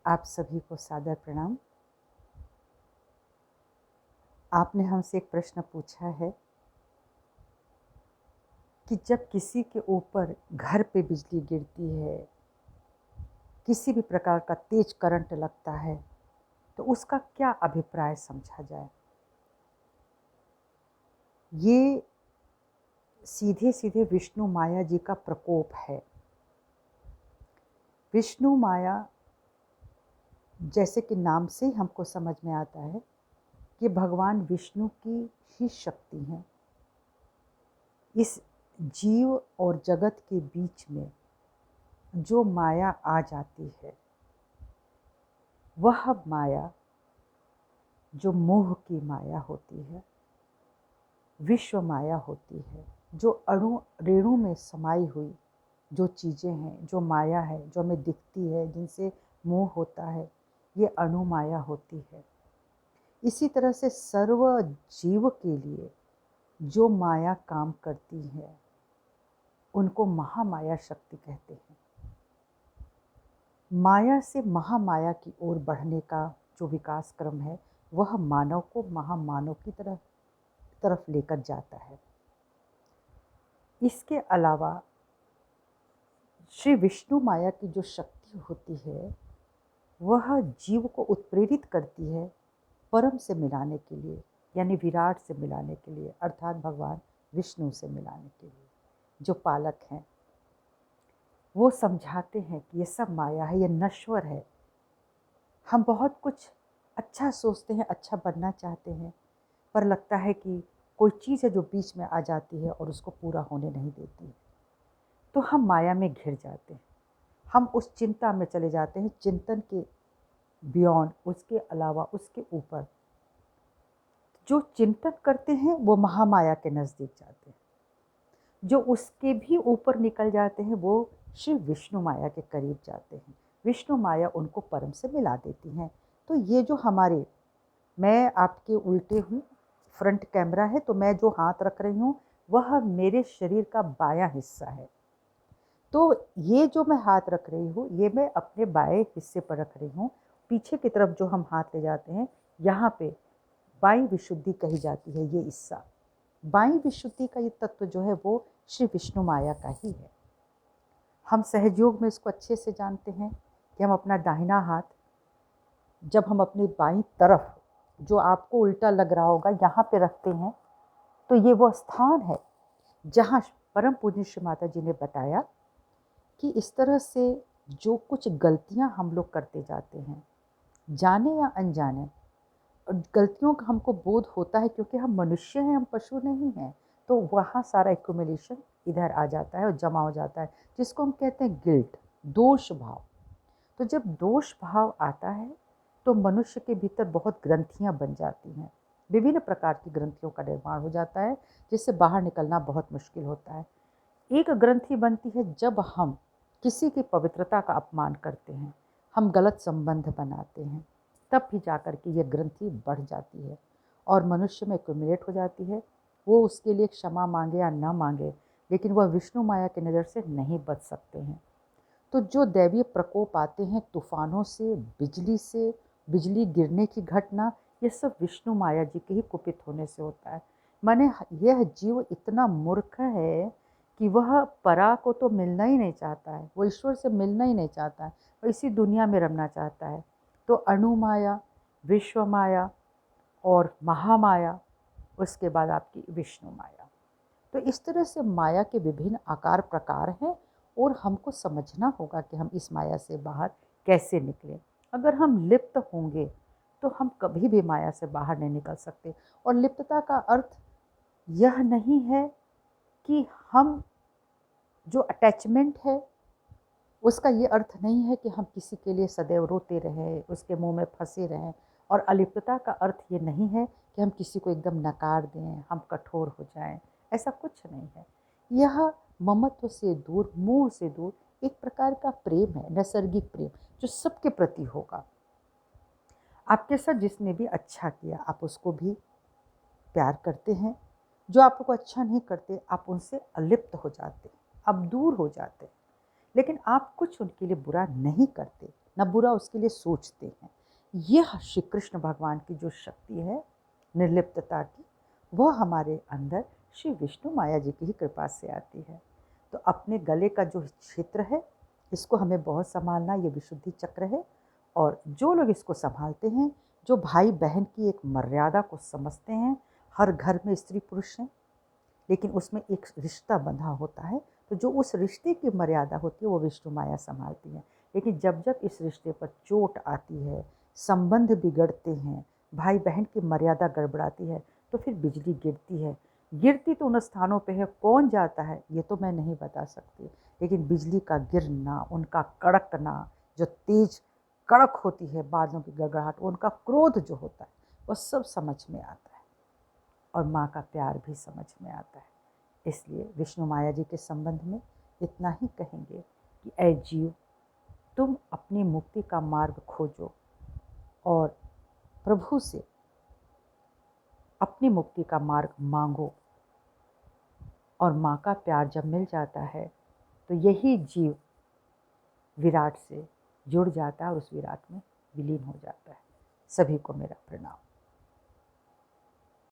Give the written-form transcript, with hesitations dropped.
आप सभी को सादर प्रणाम। आपने हमसे एक प्रश्न पूछा है कि जब किसी के ऊपर घर पे बिजली गिरती है, किसी भी प्रकार का तेज करंट लगता है, तो उसका क्या अभिप्राय समझा जाए। ये सीधे सीधे विष्णु माया जी का प्रकोप है। विष्णु माया, जैसे कि नाम से ही हमको समझ में आता है कि भगवान विष्णु की ही शक्ति हैं। इस जीव और जगत के बीच में जो माया आ जाती है, वह माया जो मोह की माया होती है, विश्व माया होती है, जो अणु रेणु में समाई हुई जो चीज़ें हैं, जो माया है, जो हमें दिखती है, जिनसे मोह होता है, ये अणु माया होती है। इसी तरह से सर्व जीव के लिए जो माया काम करती है, उनको महामाया शक्ति कहते हैं। माया से महामाया की ओर बढ़ने का जो विकास क्रम है, वह मानव को महामानव की तरफ लेकर जाता है। इसके अलावा श्री विष्णु माया की जो शक्ति होती है, वह जीव को उत्प्रेरित करती है परम से मिलाने के लिए, यानी विराट से मिलाने के लिए, अर्थात भगवान विष्णु से मिलाने के लिए। जो पालक हैं वो समझाते हैं कि ये सब माया है, ये नश्वर है। हम बहुत कुछ अच्छा सोचते हैं, अच्छा बनना चाहते हैं, पर लगता है कि कोई चीज़ है जो बीच में आ जाती है और उसको पूरा होने नहीं देती, तो हम माया में घिर जाते हैं। हम उस चिंता में चले जाते हैं, चिंतन के बियॉन्ड, उसके अलावा, उसके ऊपर जो चिंतन करते हैं वो महामाया के नज़दीक जाते हैं। जो उसके भी ऊपर निकल जाते हैं वो श्री विष्णु माया के करीब जाते हैं। विष्णु माया उनको परम से मिला देती हैं। तो ये जो हमारे, मैं आपके उल्टे हूँ, फ्रंट कैमरा है, तो मैं जो हाथ रख रही हूँ वह मेरे शरीर का बायां हिस्सा है। तो ये जो मैं हाथ रख रही हूँ, ये मैं अपने बाएं हिस्से पर रख रही हूँ। पीछे की तरफ जो हम हाथ ले जाते हैं, यहाँ पे बाईं विशुद्धि कही जाती है। ये हिस्सा बाईं विशुद्धि का ये तत्व जो है वो श्री विष्णु माया का ही है। हम सहजयोग में इसको अच्छे से जानते हैं कि हम अपना दाहिना हाथ जब हम अपनी बाईं तरफ, जो आपको उल्टा लग रहा होगा, यहाँ पे रखते हैं, तो ये वो स्थान है जहाँ परम पूज्य श्री माता जी ने बताया कि इस तरह से जो कुछ गलतियाँ हम लोग करते जाते हैं, जाने या अनजाने, गलतियों का हमको बोध होता है क्योंकि हम मनुष्य हैं, हम पशु नहीं हैं, तो वहाँ सारा एक्यूमुलेशन इधर आ जाता है और जमा हो जाता है, जिसको हम कहते हैं गिल्ट, दोष भाव। तो जब दोष भाव आता है तो मनुष्य के भीतर बहुत ग्रंथियाँ बन जाती हैं, विभिन्न प्रकार की ग्रंथियों का निर्माण हो जाता है, जिससे बाहर निकलना बहुत मुश्किल होता है। एक ग्रंथि बनती है जब हम किसी की पवित्रता का अपमान करते हैं, हम गलत संबंध बनाते हैं, तब भी जाकर के ये ग्रंथि बढ़ जाती है और मनुष्य में एक्यूमुलेट हो जाती है। वो उसके लिए क्षमा मांगे या ना मांगे, लेकिन वह विष्णु माया की नज़र से नहीं बच सकते हैं। तो जो दैवीय प्रकोप आते हैं, तूफानों से, बिजली गिरने की घटना, ये सब विष्णु माया जी के ही कुपित होने से होता है। माने यह जीव इतना मूर्ख है कि वह परा को तो मिलना ही नहीं चाहता है, वो ईश्वर से मिलना ही नहीं चाहता है, और इसी दुनिया में रमना चाहता है। तो अणु माया, विश्व माया और महामाया, उसके बाद आपकी विष्णु माया। तो इस तरह से माया के विभिन्न आकार प्रकार हैं और हमको समझना होगा कि हम इस माया से बाहर कैसे निकलें। अगर हम लिप्त होंगे तो हम कभी भी माया से बाहर नहीं निकल सकते। और लिप्तता का अर्थ यह नहीं है कि हम जो अटैचमेंट है उसका ये अर्थ नहीं है कि हम किसी के लिए सदैव रोते रहें, उसके मुंह में फंसे रहें। और अलिप्तता का अर्थ ये नहीं है कि हम किसी को एकदम नकार दें, हम कठोर हो जाएं, ऐसा कुछ नहीं है। यह ममत्व से दूर, मोह से दूर एक प्रकार का प्रेम है, नैसर्गिक प्रेम, जो सबके प्रति होगा। आपके साथ जिसने भी अच्छा किया, आप उसको भी प्यार करते हैं। जो आपको अच्छा नहीं करते, आप उनसे अलिप्त हो जाते, आप दूर हो जाते, लेकिन आप कुछ उनके लिए बुरा नहीं करते। न बुरा उसके लिए सोचते हैं। यह श्री कृष्ण भगवान की जो शक्ति है निर्लिप्तता की, वह हमारे अंदर श्री विष्णु माया जी की ही कृपा से आती है। तो अपने गले का जो क्षेत्र है इसको हमें बहुत संभालना, ये विशुद्धि चक्र है। और जो लोग इसको संभालते हैं, जो भाई बहन की एक मर्यादा को समझते हैं, हर घर में स्त्री पुरुष हैं लेकिन उसमें एक रिश्ता बंधा होता है, तो जो उस रिश्ते की मर्यादा होती है वो विष्णु माया संभालती है। लेकिन जब जब इस रिश्ते पर चोट आती है, संबंध बिगड़ते हैं, भाई बहन की मर्यादा गड़बड़ाती है, तो फिर बिजली गिरती है। गिरती तो उन स्थानों पे है, कौन जाता है ये तो मैं नहीं बता सकती, लेकिन बिजली का गिरना, उनका कड़कना, जो तेज कड़क होती है बादलों की गड़गड़ाहट, उनका क्रोध जो होता है, वो सब समझ में आता है। और माँ का प्यार भी समझ में आता है। इसलिए विष्णु माया जी के संबंध में इतना ही कहेंगे कि ऐ जीव, तुम अपनी मुक्ति का मार्ग खोजो और प्रभु से अपनी मुक्ति का मार्ग मांगो। और माँ का प्यार जब मिल जाता है तो यही जीव विराट से जुड़ जाता है और उस विराट में विलीन हो जाता है। सभी को मेरा प्रणाम।